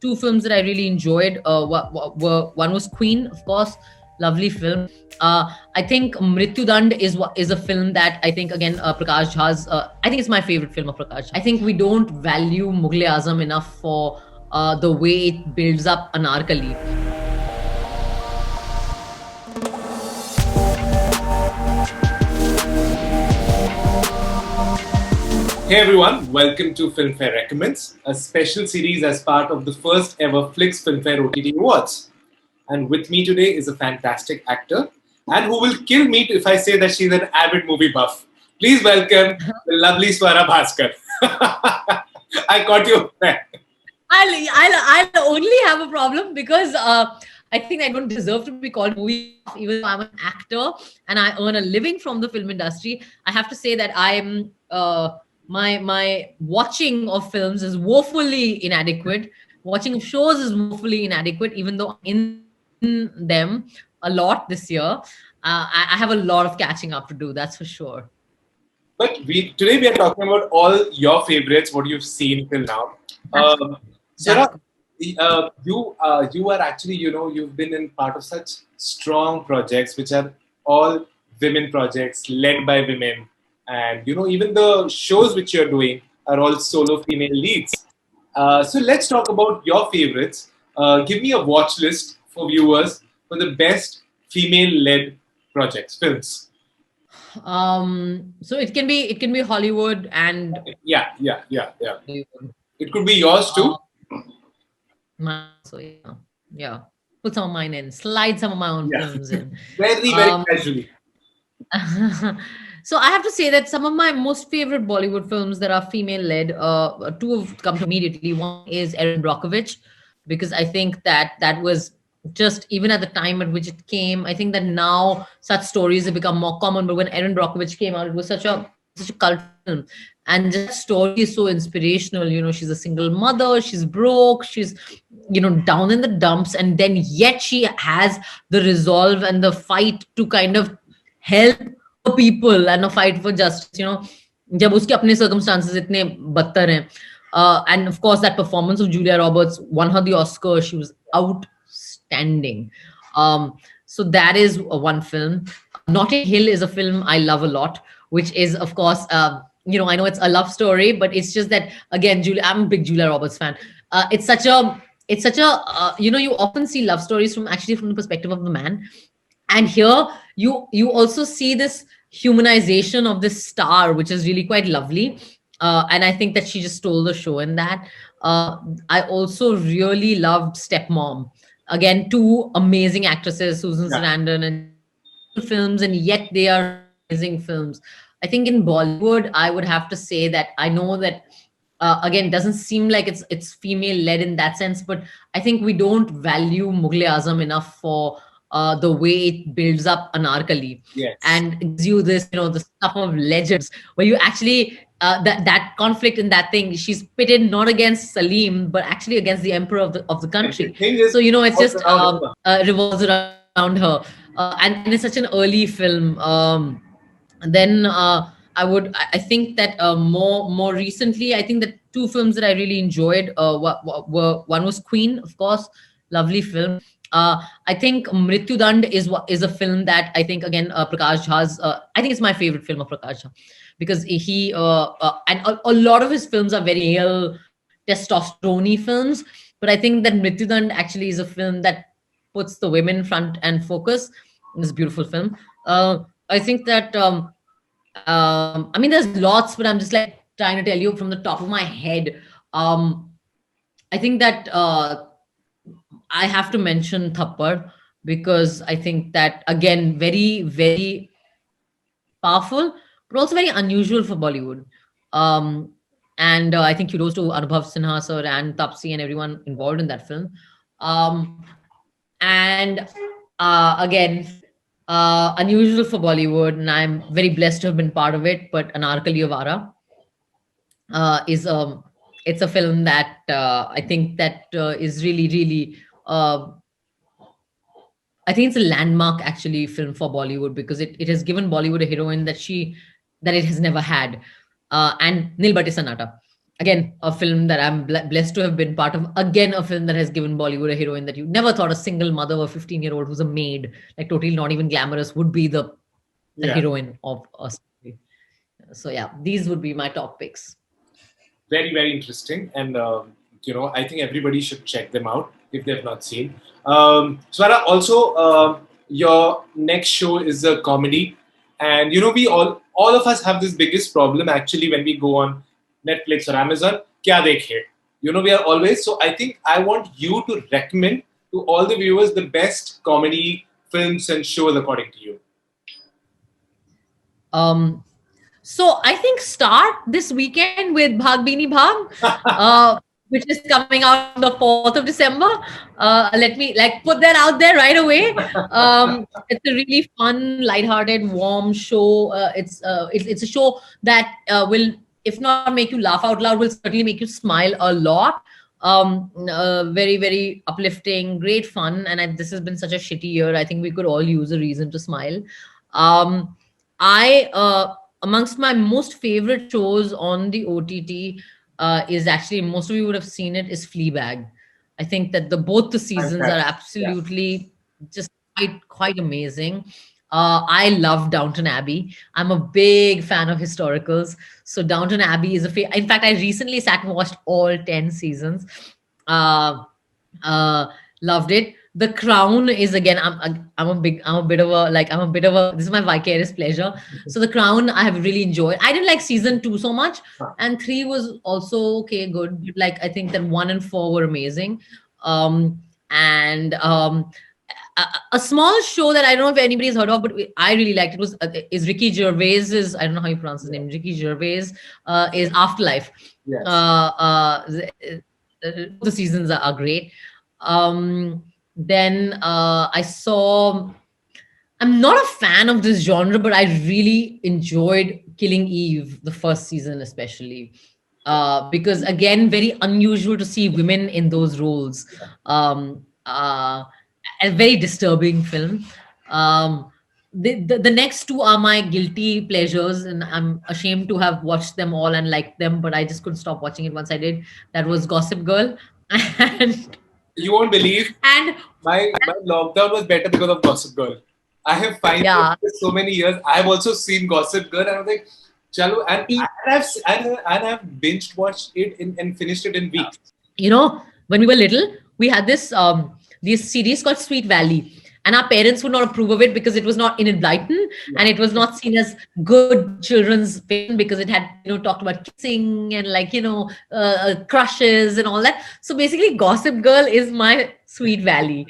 two films that I really enjoyed were one was Queen, of course, lovely film. I think Mrityu Dand is a film that I think again Prakash Jha's. I think it's my favorite film of Prakash. I think we don't value Mughal Azam enough for the way it builds up anarkali. Hey everyone, welcome to Filmfare Recommends, a special series as part of the first ever Flyx Filmfare OTT Awards. And with me today is a fantastic actor, and who will kill me if I say that she's an avid movie buff. Please welcome the lovely Swara Bhasker. I caught you there. I'll only have a problem because I think I don't deserve to be called movie buff, even though I'm an actor and I earn a living from the film industry. I have to say that I'm my watching of films is woefully inadequate. Watching of shows is woefully inadequate, even though I'm in them a lot this year. I have a lot of catching up to do, that's for sure. But today we are talking about all your favorites, what you've seen till now. Sarah, you are actually, you've been in part of such strong projects, which are all women projects led by women. And, even the shows which you're doing are all solo female leads. So let's talk about your favorites. Give me a watch list for viewers for the best female-led projects, films. So it can be Hollywood and Yeah. It could be yours too. So yeah. Put some of mine in. Slide some of my own films in. Very casually. So I have to say that some of my most favorite Bollywood films that are female-led, two have come to immediately. One is Erin Brockovich, because I think that was just, even at the time at which it came, I think that now such stories have become more common. But when Erin Brockovich came out, it was such a cult film. And the story is so inspirational. She's a single mother, she's broke, she's, down in the dumps. And then yet she has the resolve and the fight to kind of help people and a fight for justice, जब उसके अपने circumstances इतने बदतर हैं. And of course that performance of Julia Roberts won her the Oscar. She was outstanding. So that is one film. Notting Hill is a film I love a lot, which is of course I know it's a love story, but it's just that again, I'm a big Julia Roberts fan. It's such a you often see love stories from the perspective of the man. And here you also see this humanization of this star, which is really quite lovely. And I think that she just stole the show in that. I also really loved Stepmom. Again, two amazing actresses, Susan Sarandon, and films, and yet they are amazing films. I think in Bollywood, I would have to say that I know that again, doesn't seem like it's female led in that sense, but I think we don't value Mughal Azam enough for the way it builds up anarkali. Yes. And gives you this, the stuff of legends where you actually that conflict in that thing. She's pitted not against Salim, but actually against the emperor of the country. So it's just revolves around her, and it's such an early film. Then I think that more recently, I think that two films that I really enjoyed were one was Queen, of course, lovely film. I think Mrityu Dand is a film that I think again Prakash Jha's. I think it's my favorite film of Prakash Jha, because he and a lot of his films are very male testosterone films, but I think that Mrityu Dand actually is a film that puts the women front and focus in this beautiful film. I think that I mean there's lots, but I'm just like trying to tell you from the top of my head. I think that I have to mention Thappad, because I think that again very, very powerful, but also very unusual for Bollywood. And I think kudos to Anubhav Sinha sir and Tapsi and everyone involved in that film. And again, unusual for Bollywood, and I'm very blessed to have been part of it. But Anarkali Avara is it's a film that I think that is really, really. I think it's a landmark actually film for Bollywood, because it has given Bollywood a heroine that it has never had, and Nilbati Sanata. again, a film that I'm blessed to have been part of. Again, a film that has given Bollywood a heroine that you never thought a single mother of a 15-year-old who's a maid, like totally not even glamorous, would be the Yeah. heroine of a story. So yeah, these would be my top picks. Very, very interesting. And, I think everybody should check them out if they've not seen. Swara, also, your next show is a comedy. And, we all of us have this biggest problem actually when we go on Netflix or Amazon. Kya dekhe? We are always. So I think I want you to recommend to all the viewers the best comedy films and shows according to you. Um, so I think start this weekend with Bhag Bini Bhag, which is coming out on the 4th of December. Let me like put that out there right away. It's a really fun, lighthearted, warm show. It's a show that will, if not make you laugh out loud, will certainly make you smile a lot. Very, very uplifting, great fun. And this has been such a shitty year. I think we could all use a reason to smile. I Amongst my most favorite shows on the OTT is actually, most of you would have seen it, is Fleabag. I think that both the seasons are Fantastic. Yeah. absolutely just quite amazing. I love Downton Abbey. I'm a big fan of historicals. So Downton Abbey is in fact, I recently sat and watched all 10 seasons. Uh, Loved it. The Crown is, again, I'm a bit of a, this is my vicarious pleasure. So The Crown I have really enjoyed. I didn't like season 2 so much, and 3 was also okay, good. Like, I think that 1 and 4 were amazing. And a small show that I don't know if anybody's heard of, but I really liked it, is Ricky Gervais's, I don't know how you pronounce his name, Ricky Gervais, is Afterlife. Yes. The seasons are great. Then I saw. I'm not a fan of this genre, but I really enjoyed Killing Eve, the first season especially, because again, very unusual to see women in those roles. A very disturbing film. Um, the next two are my guilty pleasures, and I'm ashamed to have watched them all and liked them, but I just couldn't stop watching it once I did. That was Gossip Girl, and You won't believe and my lockdown was better because of Gossip Girl. I have finally, yeah, after so many years, I have also seen Gossip Girl, and I was like, "Chalo," and I've binged watched it and finished it in weeks. when we were little, we had this series called Sweet Valley, and our parents would not approve of it because it was not enlightened and it was not seen as good children's film because it had talked about kissing and crushes and all that. So basically, Gossip Girl is my Sweet Valley,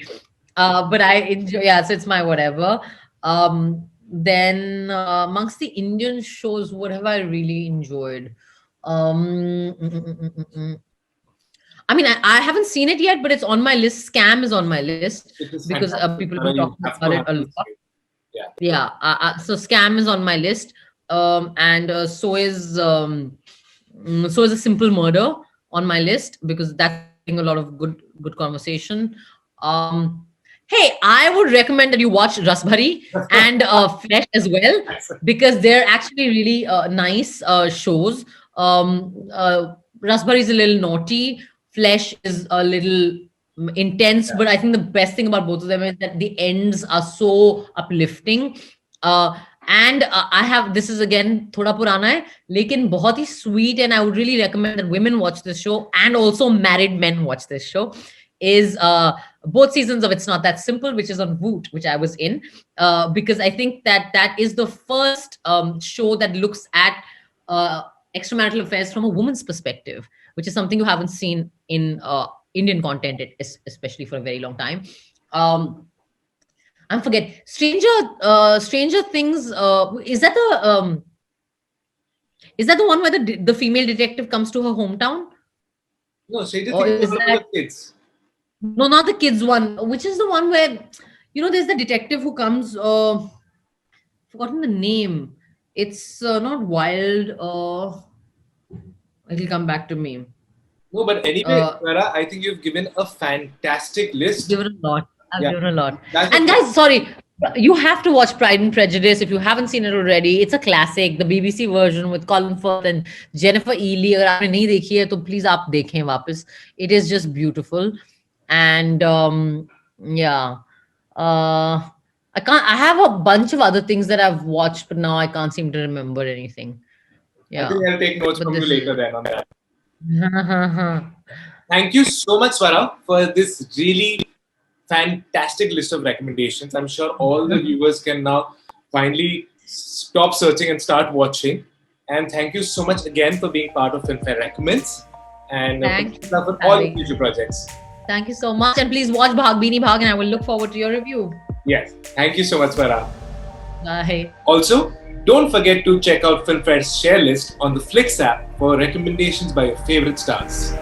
but I enjoy. Yeah, so it's my whatever. Then amongst the Indian shows, what have I really enjoyed? Um, mm, mm, mm, mm, mm, mm. I mean, I haven't seen it yet, but it's on my list. Scam is on my list It is because fantastic. people have been Sarah, you talking have about to it have a to lot. see it. Yeah. Yeah. So Scam is on my list. And so is A Simple Murder on my list because that's getting a lot of good conversation. Hey, I would recommend that you watch Rasbhari and Flesh as well because they're actually really nice shows. Rasbhari is a little naughty. Flesh is a little intense, but I think the best thing about both of them is that the ends are so uplifting. And I have, this is again thoda purana hai, lekin bahut hi sweet, and I would really recommend that women watch this show and also married men watch this show. Is both seasons of It's Not That Simple, which is on Woot, which I was in, because I think that is the first show that looks at extramarital affairs from a woman's perspective, which is something you haven't seen in Indian content, especially for a very long time. I forget Stranger Things. Is that the one where the female detective comes to her hometown, No, Stranger or Things is was one of that the kids. no, not the kids one? Which is the one where there's the detective who comes. Forgotten the name. It's not Wild. It'll come back to me. No, but anyway, Uh, Sarah, I think you've given a fantastic list. Given a lot. I've Yeah, given a lot. that's the And thing. guys, sorry. You have to watch Pride and Prejudice if you haven't seen it already. It's a classic, the BBC version with Colin Firth and Jennifer Ely. अगर आपने नहीं देखी है तो please आप देखें वापस. It is just beautiful, and yeah, uh, I can't. I have a bunch of other things that I've watched, but now I can't seem to remember anything. I Yeah, think I'll take notes but from you this later is. then on that. Thank you so much, Swara, for this really fantastic list of recommendations. I'm sure all the viewers can now finally stop searching and start watching. And thank you so much again for being part of Filmfare Recommends and Thank you for for all your having future me. projects. Thank you so much, and please watch Bhag Beanie Bhag, and I will look forward to your review. Yes, thank you so much, Swara. Bye. Also, don't forget to check out Filmfare's share list on the Flyx app for recommendations by your favorite stars.